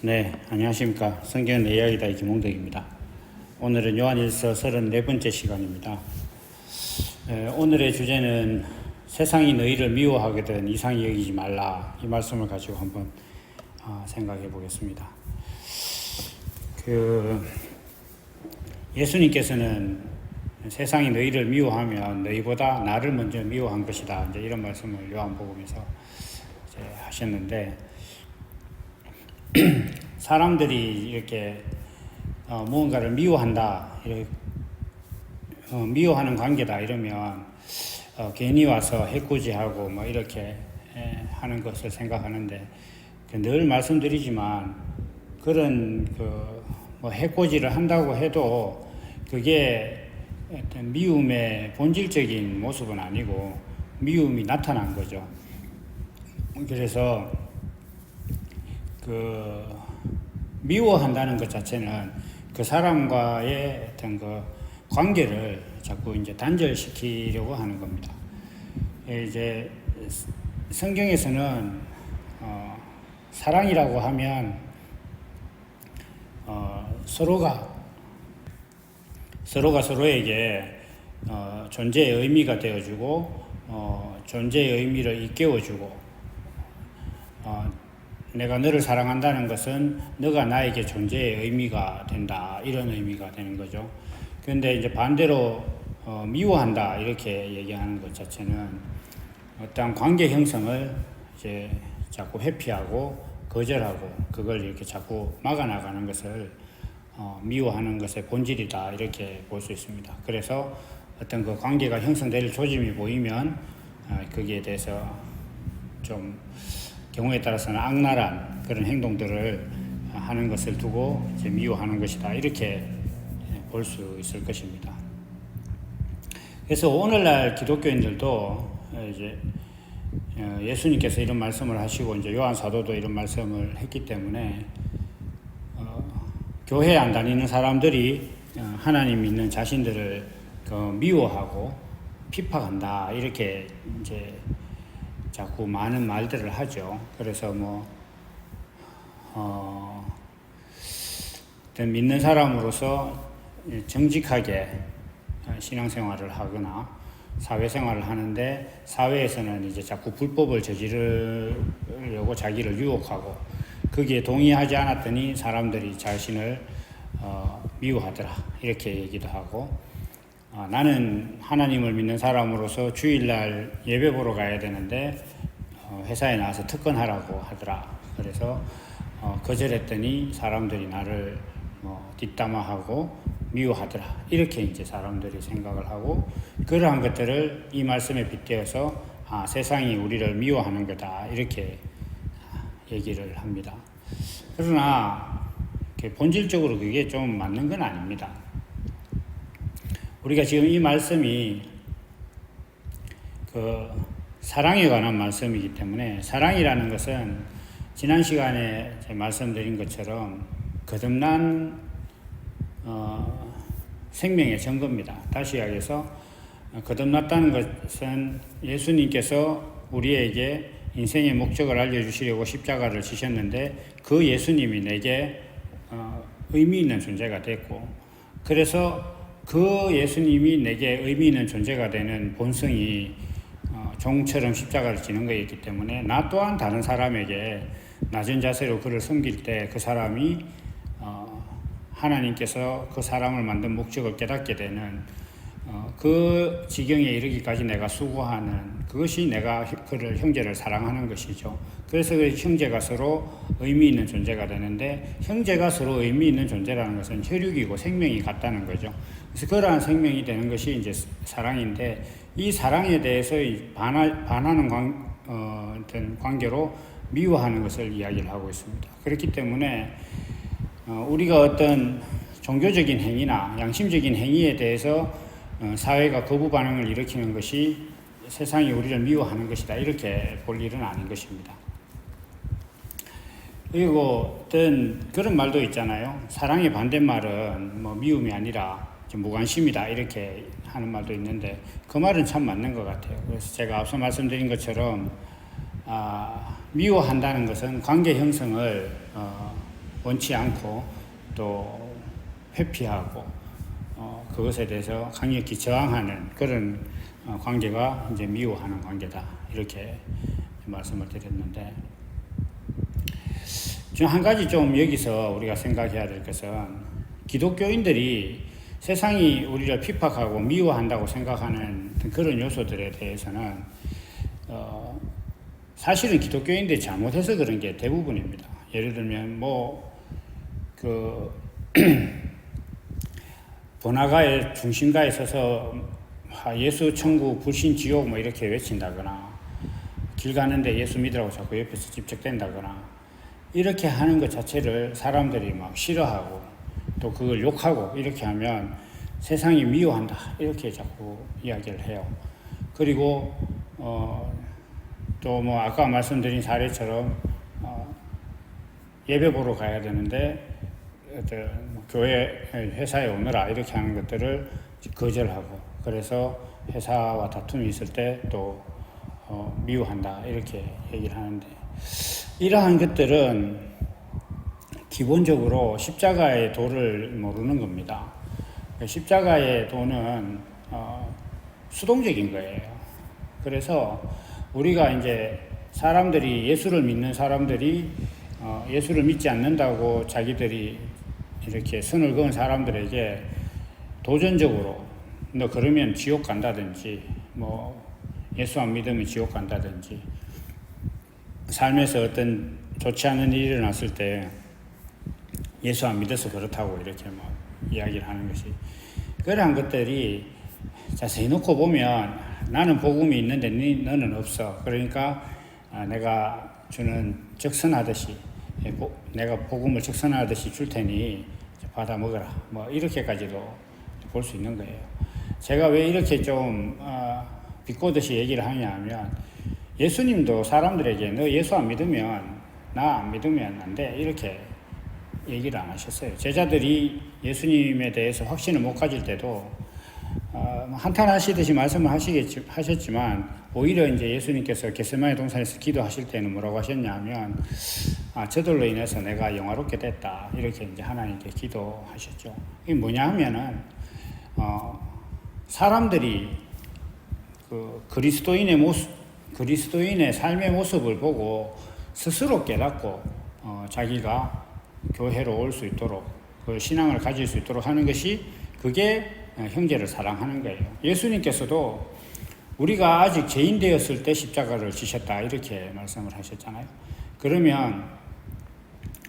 네, 안녕하십니까. 성경 내 이야기다의 김홍덕입니다. 오늘은 요한일서 34번째 시간입니다. 오늘의 주제는 세상이 너희를 미워하거든 이상히 여기지 말라, 이 말씀을 가지고 한번 생각해 보겠습니다. 예수님께서는 세상이 너희를 미워하면 너희보다 나를 먼저 미워한 것이다, 이제 이런 말씀을 요한복음에서 이제 하셨는데, 사람들이 이렇게 무언가를 미워한다, 미워하는 관계다 이러면 괜히 와서 해코지하고 뭐 이렇게 하는 것을 생각하는데, 늘 말씀드리지만 그런 뭐 해코지를 한다고 해도 그게 어떤 미움의 본질적인 모습은 아니고 미움이 나타난 거죠. 그래서 미워한다는 것 자체는 그 사람과의 어떤 관계를 자꾸 이제 단절시키려고 하는 겁니다. 이제 성경에서는 사랑이라고 하면 서로가 서로에게 존재의 의미가 되어주고 존재의 의미를 일깨워주고, 내가 너를 사랑한다는 것은 너가 나에게 존재의 의미가 된다, 이런 의미가 되는 거죠. 그런데 이제 반대로 미워한다 이렇게 얘기하는 것 자체는 어떤 관계 형성을 이제 자꾸 회피하고 거절하고 그걸 이렇게 자꾸 막아나가는 것을 미워하는 것의 본질이다, 이렇게 볼 수 있습니다. 그래서 어떤 그 관계가 형성될 조짐이 보이면 거기에 대해서 좀 경우에 따라서는 악랄한 그런 행동들을 하는 것을 두고 이제 미워하는 것이다, 이렇게 볼 수 있을 것입니다. 그래서 오늘날 기독교인들도 이제 예수님께서 이런 말씀을 하시고 이제 요한 사도도 이런 말씀을 했기 때문에 교회 안 다니는 사람들이 하나님 믿는 자신들을 미워하고 핍박한다, 이렇게 이제 자꾸 많은 말들을 하죠. 그래서 믿는 사람으로서 정직하게 신앙생활을 하거나 사회생활을 하는데, 사회에서는 이제 자꾸 불법을 저지르려고 자기를 유혹하고 거기에 동의하지 않았더니 사람들이 자신을 미워하더라, 이렇게 얘기도 하고, 나는 하나님을 믿는 사람으로서 주일날 예배 보러 가야 되는데 회사에 나와서 특권하라고 하더라. 그래서 거절했더니 사람들이 나를 뒷담화하고 미워하더라, 이렇게 이제 사람들이 생각을 하고, 그러한 것들을 이 말씀에 빗대어서 세상이 우리를 미워하는 거다, 이렇게 얘기를 합니다. 그러나 본질적으로 그게 좀 맞는 건 아닙니다. 우리가 지금 이 말씀이 사랑에 관한 말씀이기 때문에, 사랑이라는 것은 지난 시간에 말씀드린 것처럼 거듭난 생명의 증거입니다. 다시 이야기해서 거듭났다는 것은 예수님께서 우리에게 인생의 목적을 알려주시려고 십자가를 지셨는데, 그 예수님이 내게 의미 있는 존재가 됐고, 그래서 그 예수님이 내게 의미 있는 존재가 되는 본성이 종처럼 십자가를 지는 것이기 때문에, 나 또한 다른 사람에게 낮은 자세로 그를 섬길 때 그 사람이 하나님께서 그 사람을 만든 목적을 깨닫게 되는 그 지경에 이르기까지 내가 수고하는 그것이 내가 그를, 형제를 사랑하는 것이죠. 그래서 그 형제가 서로 의미 있는 존재가 되는데, 형제가 서로 의미 있는 존재라는 것은 혈육이고 생명이 같다는 거죠. 그래서 그러한 생명이 되는 것이 이제 사랑인데, 이 사랑에 대해서 반하는 어떤 관계로 미워하는 것을 이야기를 하고 있습니다. 그렇기 때문에 우리가 어떤 종교적인 행위나 양심적인 행위에 대해서 사회가 거부 반응을 일으키는 것이 세상이 우리를 미워하는 것이다, 이렇게 볼 일은 아닌 것입니다. 그리고 어떤 그런 말도 있잖아요. 사랑의 반대말은 미움이 아니라 무관심이다, 이렇게 하는 말도 있는데, 그 말은 참 맞는 것 같아요. 그래서 제가 앞서 말씀드린 것처럼 미워한다는 것은 관계 형성을 원치 않고 또 회피하고 그것에 대해서 강력히 저항하는 그런 관계가 이제 미워하는 관계다 이렇게 말씀을 드렸는데, 지금 한 가지 좀 여기서 우리가 생각해야 될 것은, 기독교인들이 세상이 우리를 핍박하고 미워한다고 생각하는 그런 요소들에 대해서는 사실은 기독교인들이 잘못해서 그런 게 대부분입니다. 예를 들면 번화가의 중심가에 서서 예수 천국 불신 지옥 이렇게 외친다거나, 길 가는데 예수 믿으라고 자꾸 옆에서 집적된다거나, 이렇게 하는 것 자체를 사람들이 막 싫어하고 또 그걸 욕하고 이렇게 하면 세상이 미워한다 이렇게 자꾸 이야기를 해요. 그리고 또 아까 말씀드린 사례처럼 예배 보러 가야 되는데 교회 회사에 오너라 이렇게 하는 것들을 거절하고, 그래서 회사와 다툼이 있을 때 또 미워한다 이렇게 얘기를 하는데, 이러한 것들은 기본적으로 십자가의 도를 모르는 겁니다. 십자가의 도는 수동적인 거예요. 그래서 우리가 이제 사람들이, 예수를 믿는 사람들이 예수를 믿지 않는다고 자기들이 이렇게 선을 그은 사람들에게 도전적으로 너 그러면 지옥 간다든지 예수 안 믿으면 지옥 간다든지, 삶에서 어떤 좋지 않은 일이 일어났을 때 예수 안 믿어서 그렇다고 이렇게 이야기를 하는 것이, 그러한 것들이 자세히 놓고 보면 나는 복음이 있는데 너는 없어. 그러니까 내가 주는 적선하듯이, 내가 복음을 적선하듯이 줄 테니 받아 먹어라. 이렇게까지도 볼 수 있는 거예요. 제가 왜 이렇게 좀 비꼬듯이 얘기를 하냐 하면, 예수님도 사람들에게 너 예수 안 믿으면, 나 안 믿으면 안 돼 이렇게 얘기를 안 하셨어요. 제자들이 예수님에 대해서 확신을 못 가질 때도 한탄하시듯이 말씀을 하셨지만, 오히려 이제 예수님께서 겟세마네 동산에서 기도하실 때는 뭐라고 하셨냐 하면, 저들로 인해서 내가 영화롭게 됐다 이렇게 이제 하나님께 기도하셨죠. 이게 뭐냐 하면은 사람들이 그 그리스도인의 삶의 모습을 보고 스스로 깨닫고 자기가 교회로 올 수 있도록, 그 신앙을 가질 수 있도록 하는 것이, 그게 형제를 사랑하는 거예요. 예수님께서도 우리가 아직 죄인 되었을 때 십자가를 지셨다 이렇게 말씀을 하셨잖아요. 그러면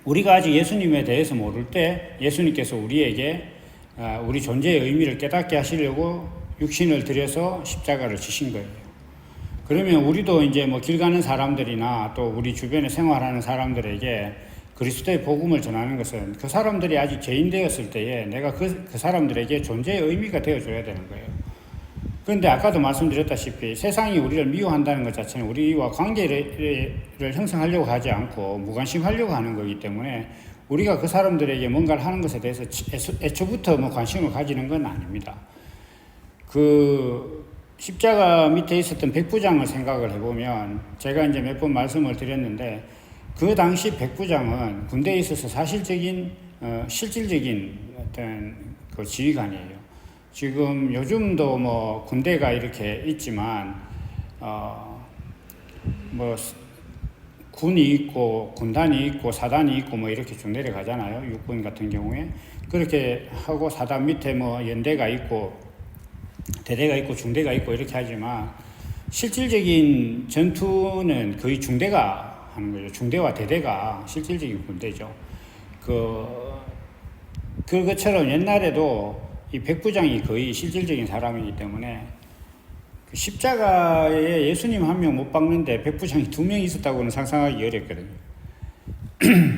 우리가 아직 예수님에 대해서 모를 때 예수님께서 우리에게 우리 존재의 의미를 깨닫게 하시려고 육신을 들여서 십자가를 지신 거예요. 그러면 우리도 이제 길 가는 사람들이나 또 우리 주변에 생활하는 사람들에게 그리스도의 복음을 전하는 것은, 그 사람들이 아직 죄인 되었을 때에 내가 그 사람들에게 존재의 의미가 되어줘야 되는 거예요. 그런데 아까도 말씀드렸다시피 세상이 우리를 미워한다는 것 자체는 우리와 관계를 형성하려고 하지 않고 무관심하려고 하는 거기 때문에, 우리가 그 사람들에게 뭔가를 하는 것에 대해서 애초부터 관심을 가지는 건 아닙니다. 그 십자가 밑에 있었던 백부장을 생각을 해보면, 제가 이제 몇 번 말씀을 드렸는데, 그 당시 백부장은 군대에 있어서 사실적인 실질적인 어떤 그 지휘관이에요. 지금 요즘도 군대가 이렇게 있지만 군이 있고 군단이 있고 사단이 있고 이렇게 쭉 내려가잖아요. 육군 같은 경우에 그렇게 하고, 사단 밑에 연대가 있고 대대가 있고 중대가 있고 이렇게 하지만, 실질적인 전투는 거의 중대가 하는 거죠. 중대와 대대가 실질적인 군대죠. 그것처럼 옛날에도 이 백부장이 거의 실질적인 사람이기 때문에, 그 십자가에 예수님 한 명 못 박는데 백부장이 2명 있었다고는 상상하기 어렵거든요.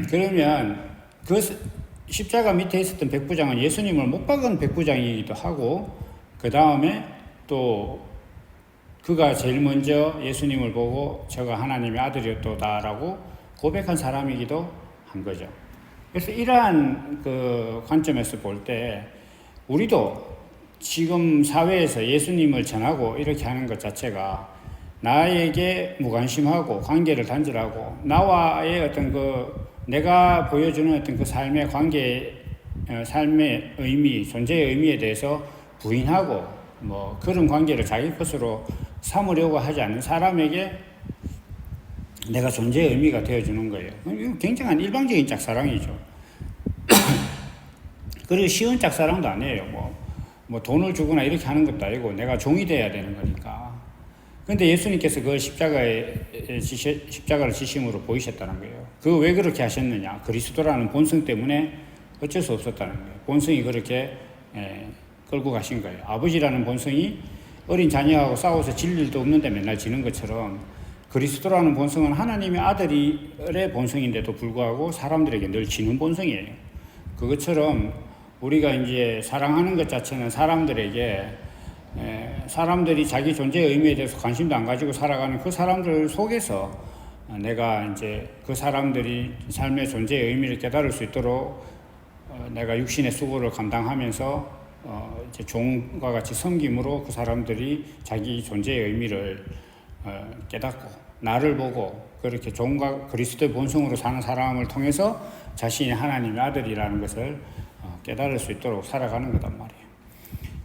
그러면 그 십자가 밑에 있었던 백부장은 예수님을 못 박은 백부장이기도 하고, 그 다음에 또 그가 제일 먼저 예수님을 보고 저가 하나님의 아들이었도다라고 고백한 사람이기도 한 거죠. 그래서 이러한 그 관점에서 볼 때, 우리도 지금 사회에서 예수님을 전하고 이렇게 하는 것 자체가 나에게 무관심하고 관계를 단절하고 나와의 어떤 내가 보여주는 어떤 그 삶의 관계, 삶의 의미, 존재의 의미에 대해서 부인하고 뭐 그런 관계를 자기 것으로 삼으려고 하지 않는 사람에게 내가 존재의 의미가 되어주는 거예요. 이거 굉장한 일방적인 짝사랑이죠. 그리고 쉬운 짝사랑도 아니에요. 뭐 돈을 주거나 이렇게 하는 것도 아니고 내가 종이 돼야 되는 거니까. 근데 예수님께서 그걸 십자가를 지심으로 보이셨다는 거예요. 그거 왜 그렇게 하셨느냐? 그리스도라는 본성 때문에 어쩔 수 없었다는 거예요. 본성이 그렇게 끌고 가신 거예요. 아버지라는 본성이 어린 자녀하고 싸워서 질 일도 없는데 맨날 지는 것처럼 그리스도라는 본성은 하나님의 아들의 본성인데도 불구하고 사람들에게 늘 지는 본성이에요. 그것처럼 우리가 이제 사랑하는 것 자체는 사람들이 자기 존재의 의미에 대해서 관심도 안 가지고 살아가는 그 사람들 속에서 내가 이제 그 사람들이 삶의 존재의 의미를 깨달을 수 있도록 내가 육신의 수고를 감당하면서 이제 종과 같이 섬김으로 그 사람들이 자기 존재의 의미를 깨닫고 나를 보고 그렇게 종과 그리스도의 본성으로 사는 사람을 통해서 자신이 하나님의 아들이라는 것을 깨달을 수 있도록 살아가는 거단 말이에요.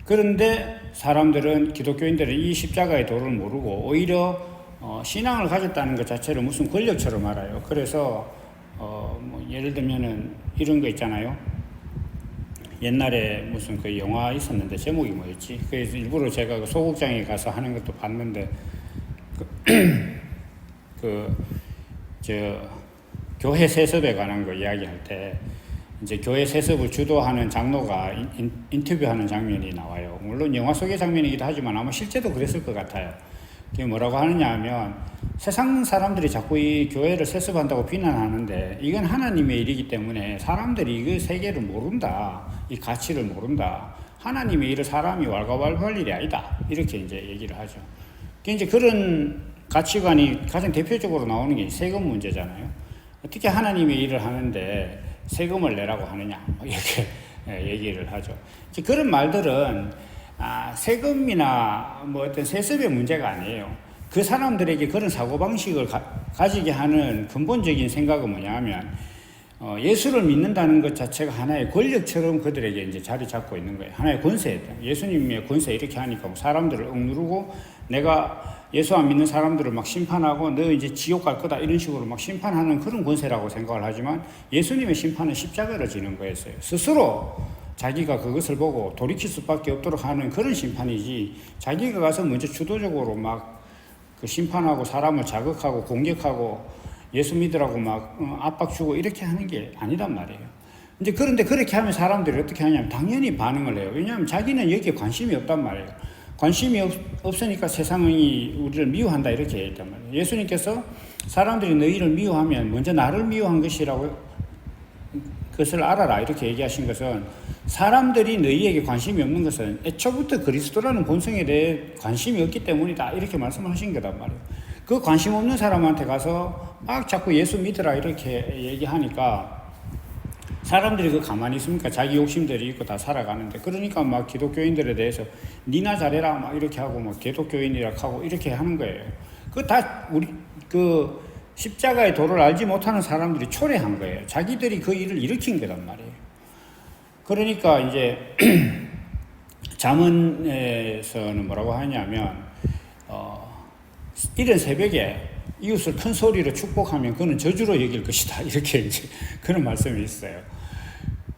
그런데 기독교인들은 이 십자가의 도를 모르고 오히려 신앙을 가졌다는 것 자체를 무슨 권력처럼 알아요. 그래서 뭐 예를 들면은 이런 거 있잖아요. 옛날에 무슨 그 영화 있었는데 제목이 뭐였지? 그래서 일부러 제가 그 소극장에 가서 하는 것도 봤는데 교회 세습에 관한 거 이야기할 때 이제 교회 세습을 주도하는 장로가 인터뷰하는 장면이 나와요. 물론 영화 속의 장면이기도 하지만 아마 실제도 그랬을 것 같아요. 그게 뭐라고 하느냐 하면 세상 사람들이 자꾸 이 교회를 세습한다고 비난하는데 이건 하나님의 일이기 때문에 사람들이 그 세계를 모른다. 이 가치를 모른다. 하나님의 일을 사람이 왈가왈부할 일이 아니다. 이렇게 이제 얘기를 하죠. 이제 그런 가치관이 가장 대표적으로 나오는 게 세금 문제잖아요. 어떻게 하나님의 일을 하는데 세금을 내라고 하느냐 이렇게 얘기를 하죠. 그런 말들은 세금이나 뭐 어떤 세습의 문제가 아니에요. 그 사람들에게 그런 사고방식을 가지게 하는 근본적인 생각은 뭐냐면 예수를 믿는다는 것 자체가 하나의 권력처럼 그들에게 이제 자리 잡고 있는 거예요. 하나의 권세예요. 예수님의 권세 이렇게 하니까 사람들을 억누르고 내가 예수 안 믿는 사람들을 막 심판하고 너 이제 지옥 갈 거다 이런 식으로 막 심판하는 그런 권세라고 생각을 하지만 예수님의 심판은 십자가를 지는 거였어요. 스스로 자기가 그것을 보고 돌이킬 수밖에 없도록 하는 그런 심판이지 자기가 가서 먼저 주도적으로 막 그 심판하고 사람을 자극하고 공격하고 예수 믿으라고 막 압박 주고 이렇게 하는 게 아니란 말이에요. 이제 그런데 그렇게 하면 사람들이 어떻게 하냐면 당연히 반응을 해요. 왜냐하면 자기는 여기에 관심이 없단 말이에요. 관심이 없으니까 세상이 우리를 미워한다 이렇게 얘기했단 말이에요. 예수님께서 사람들이 너희를 미워하면 먼저 나를 미워한 것이라고 그것을 알아라 이렇게 얘기하신 것은 사람들이 너희에게 관심이 없는 것은 애초부터 그리스도라는 본성에 대해 관심이 없기 때문이다 이렇게 말씀하신 거단 말이에요. 그 관심 없는 사람한테 가서 막 자꾸 예수 믿으라 이렇게 얘기하니까 사람들이 그 가만히 있습니까? 자기 욕심들이 있고 다 살아가는데 그러니까 막 기독교인들에 대해서 니나 잘해라 막 이렇게 하고 막 기독교인이라 하고 이렇게 하는 거예요. 그 다 우리 그 십자가의 도를 알지 못하는 사람들이 초래한 거예요. 자기들이 그 일을 일으킨 거란 말이에요. 그러니까 이제 잠언에서는 뭐라고 하냐면 이른 새벽에 이웃을 큰 소리로 축복하면 그는 저주로 여길 것이다. 이렇게 이제 그런 말씀이 있어요.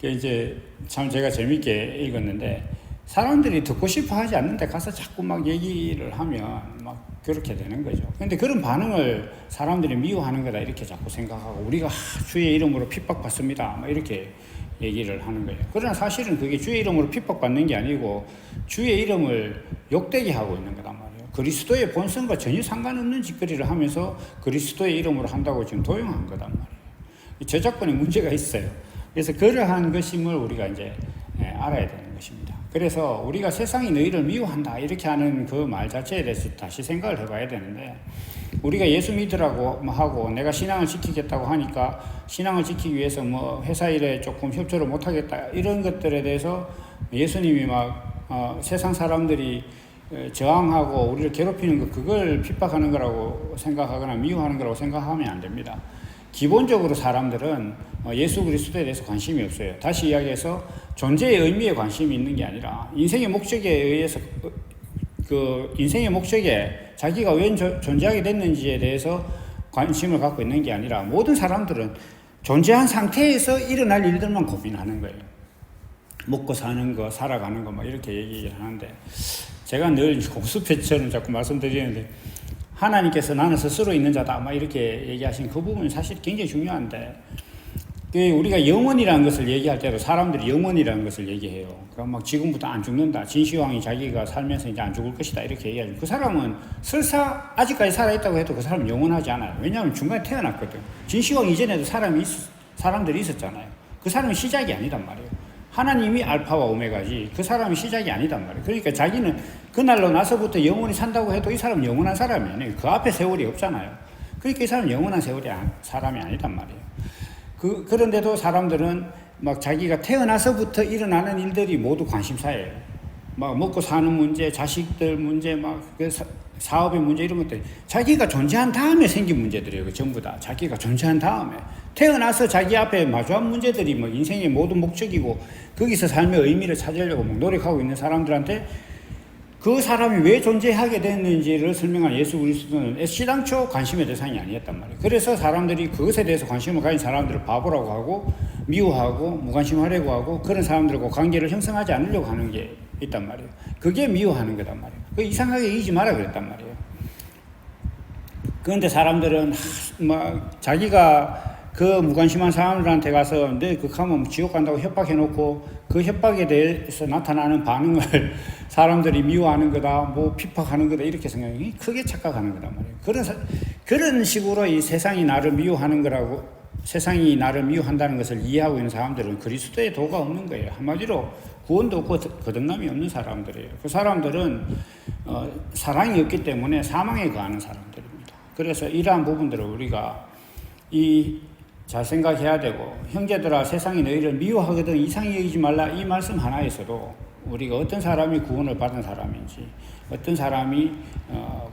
이제 참 제가 재밌게 읽었는데 사람들이 듣고 싶어 하지 않는데 가서 자꾸 막 얘기를 하면 막 그렇게 되는 거죠. 근데 그런 반응을 사람들이 미워하는 거다 이렇게 자꾸 생각하고 우리가 주의 이름으로 핍박받습니다. 막 이렇게 얘기를 하는 거예요. 그러나 사실은 그게 주의 이름으로 핍박받는 게 아니고 주의 이름을 욕되게 하고 있는 거단 말이에요. 그리스도의 본성과 전혀 상관없는 짓거리를 하면서 그리스도의 이름으로 한다고 지금 도용한 거단 말이에요. 저작권에 문제가 있어요. 그래서 그러한 것임을 우리가 이제 알아야 되는 것입니다. 그래서 우리가 세상이 너희를 미워한다 이렇게 하는 그 말 자체에 대해서 다시 생각을 해봐야 되는데 우리가 예수 믿으라고 하고 내가 신앙을 지키겠다고 하니까 신앙을 지키기 위해서 뭐 회사 일에 조금 협조를 못하겠다 이런 것들에 대해서 예수님이 막 세상 사람들이 저항하고 우리를 괴롭히는 거 그걸 핍박하는 거라고 생각하거나 미워하는 거라고 생각하면 안 됩니다. 기본적으로 사람들은 예수 그리스도에 대해서 관심이 없어요. 다시 이야기해서 존재의 의미에 관심이 있는 게 아니라 인생의 목적에 의해서 그 인생의 목적에 자기가 왜 존재하게 됐는지에 대해서 관심을 갖고 있는 게 아니라 모든 사람들은 존재한 상태에서 일어날 일들만 고민하는 거예요. 먹고 사는 거, 살아가는 거, 막 이렇게 얘기를 하는데, 제가 늘 공수표처럼 자꾸 말씀드리는데, 하나님께서 나는 스스로 있는 자다, 막 이렇게 얘기하신 그 부분이 사실 굉장히 중요한데, 우리가 영원이라는 것을 얘기할 때도 사람들이 영원이라는 것을 얘기해요. 그럼 막 지금부터 안 죽는다. 진시황이 자기가 살면서 이제 안 죽을 것이다. 이렇게 얘기하죠. 그 사람은 설사 아직까지 살아있다고 해도 그 사람은 영원하지 않아요. 왜냐하면 중간에 태어났거든. 진시황 이전에도 사람들이 있었잖아요. 그 사람이 시작이 아니단 말이에요. 하나님이 알파와 오메가지 그 사람이 시작이 아니단 말이에요. 그러니까 자기는 그날로 나서부터 영원히 산다고 해도 이 사람은 영원한 사람이 아니에요. 그 앞에 세월이 없잖아요. 그러니까 이 사람은 영원한 사람이 아니단 말이에요. 그런데도 사람들은 막 자기가 태어나서부터 일어나는 일들이 모두 관심사예요. 막 먹고 사는 문제, 자식들 문제, 막 사업의 문제 이런 것들 자기가 존재한 다음에 생긴 문제들이에요. 전부 다 자기가 존재한 다음에 태어나서 자기 앞에 마주한 문제들이 뭐 인생의 모든 목적이고 거기서 삶의 의미를 찾으려고 막 노력하고 있는 사람들한테 그 사람이 왜 존재하게 됐는지를 설명한 예수 그리스도는 시당초 관심의 대상이 아니었단 말이에요. 그래서 사람들이 그것에 대해서 관심을 가진 사람들을 바보라고 하고 미워하고 무관심하려고 하고 그런 사람들과 관계를 형성하지 않으려고 하는 게 있단 말이에요. 그게 미워하는 거단 말이에요. 그 이상하게 이기지 마라 그랬단 말이에요. 그런데 사람들은 막 자기가 그 무관심한 사람들한테 가서 너 그거 하면 지옥 간다고 협박해놓고 그 협박에 대해서 나타나는 반응을 사람들이 미워하는 거다, 뭐 핍박하는 거다 이렇게 생각이 크게 착각하는 거단 말이에요. 그런 식으로 이 세상이 나를 미워하는 거라고 세상이 나를 미워한다는 것을 이해하고 있는 사람들은 그리스도의 도가 없는 거예요. 한마디로 구원도 없고 거듭남이 없는 사람들이에요. 그 사람들은 사랑이 없기 때문에 사망에 거하는 사람들입니다. 그래서 이러한 부분들을 우리가 잘 생각해야 되고, 형제들아 세상이 너희를 미워하거든 이상히 여기지 말라 이 말씀 하나에서도 우리가 어떤 사람이 구원을 받은 사람인지 어떤 사람이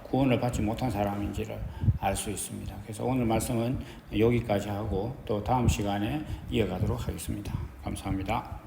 구원을 받지 못한 사람인지를 알 수 있습니다. 그래서 오늘 말씀은 여기까지 하고 또 다음 시간에 이어가도록 하겠습니다. 감사합니다.